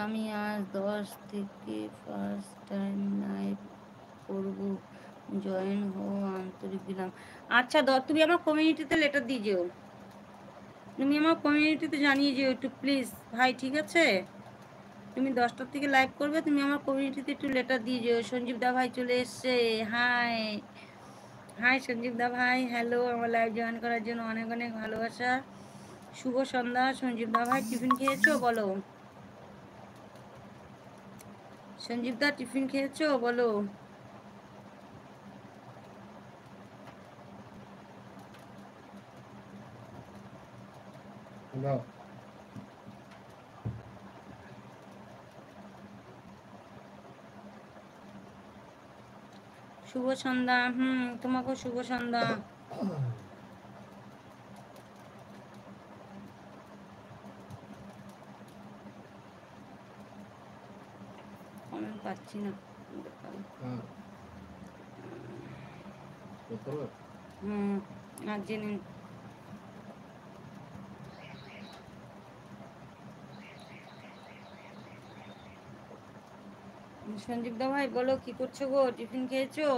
আমি আজ 10 থেকে ফার্স্ট টাইম লাইভ করব, জয়েন হও, আন্তরিক দিলাম। আচ্ছা তুমি আমার কমিউনিটিতে লেটার দিয়ে যেও, তুমি আমার কমিউনিটিতে জানিয়ে যেও একটু প্লিজ ভাই, ঠিক আছে? তুমি 10টার থেকে লাইভ করবে, তুমি আমার কমিউনিটিতে একটু লেটার দিয়ে যেও। সঞ্জীব দা ভাই চলে এসছে, হাই হাই সঞ্জীব দা ভাই, হ্যালো। আমার লাইভ জয়েন করার জন্য অনেক অনেক ভালোবাসা। শুভ সন্ধ্যা সঞ্জীব দা ভাই, টিফিন খেয়েছো বলো? সঞ্জীব দা টিফিন খেয়েছো বলো? শুভ সন্ধ্যা, তোমাকেও শুভ সন্ধ্যা। কমেন্ট পাচ্ছি না, আর জেনে সঞ্জীব দা ভাই বলো কি করছো গো, টিফিন খেয়েছো?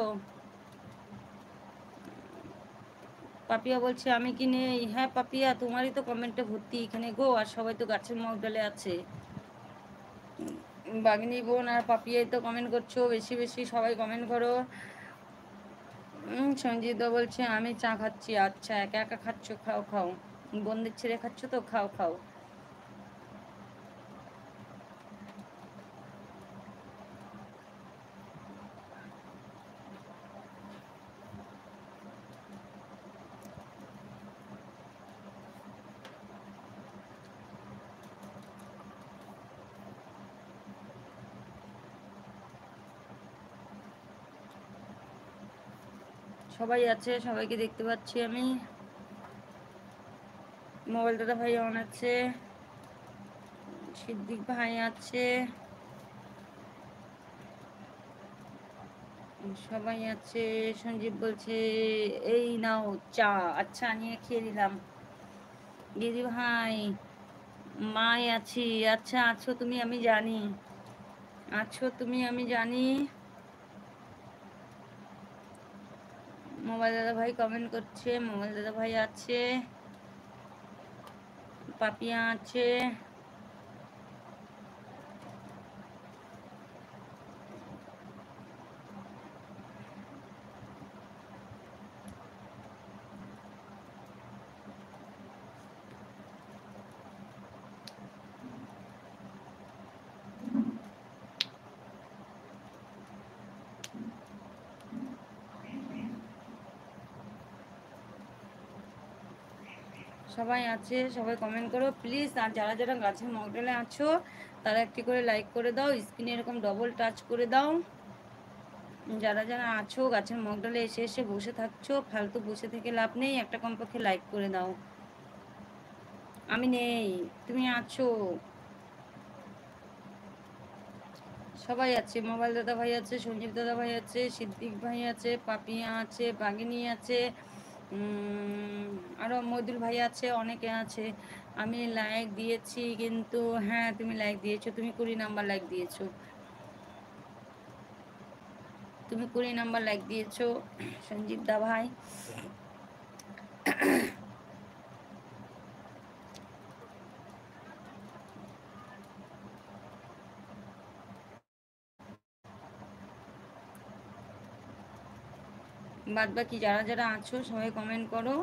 পাপিয়া বলছে আমি কি নেই। হ্যাঁ পাপিয়া, তোমারই তো কমেন্টে ভর্তি এখানে গো, আর সবাই তো গাছের মগডালে আছে। বাগনি বোন আর পাপিয়াই তো কমেন্ট করছো বেশি বেশি, সবাই কমেন্ট করো। সঞ্জীব দা বলছে আমি চা খাচ্ছি। আচ্ছা, একা একা খাচ্ছ, খাও খাও, বন্ধুদের ছেড়ে খাচ্ছ তো, খাও খাও। সবাই আছে, সবাইকে দেখতে পাচ্ছি আমি। মোবাইল দাদা ভাই অন আছে, সিদ্দিক ভাই আছে, সবাই আছে। সঞ্জীব বলছে এই নাও চা। আচ্ছা, নিয়ে খেয়ে দিলাম। দিদি ভাই মাই আছি। আচ্ছা, আছো তুমি আমি জানি, আছো তুমি আমি জানি। মোবাইল দাদা ভাই কমেন্ট করছে, মোবাইল দাদা ভাই আছে, পাপিয়া আছে। সবাই আছে, সবাই কমেন্ট করো প্লিজ। আর যারা যারা গাছের মডেলে আছো তারা একটি করে লাইক করে দাও, স্ক্রিনে এরকম ডবল টাচ করে দাও। যারা যারা আছো গাছের মগডালে এসে এসে বসে থাকছো, ফালতু বসে থেকে লাভ নেই, একটা কমপক্ষে লাইক করে দাও। আমি নেই, তুমি আছো, সবাই আছে। মোবাইল দাদা ভাই আছে, সঞ্জীব দাদা ভাই আছে, সিদ্দিক ভাই আছে, পাপিয়া আছে, বাগিনী আছে, আরো মইদুল ভাই আছে, অনেকে আছে। আমি লাইক দিয়েছি কিন্তু, হ্যাঁ তুমি লাইক দিয়েছো, তুমি 20 নাম্বার লাইক দিয়েছো, তুমি 20 নাম্বার লাইক দিয়েছো সঞ্জীব দা ভাই। বাদ বাকি যারা যারা আছো সবাই কমেন্ট করো।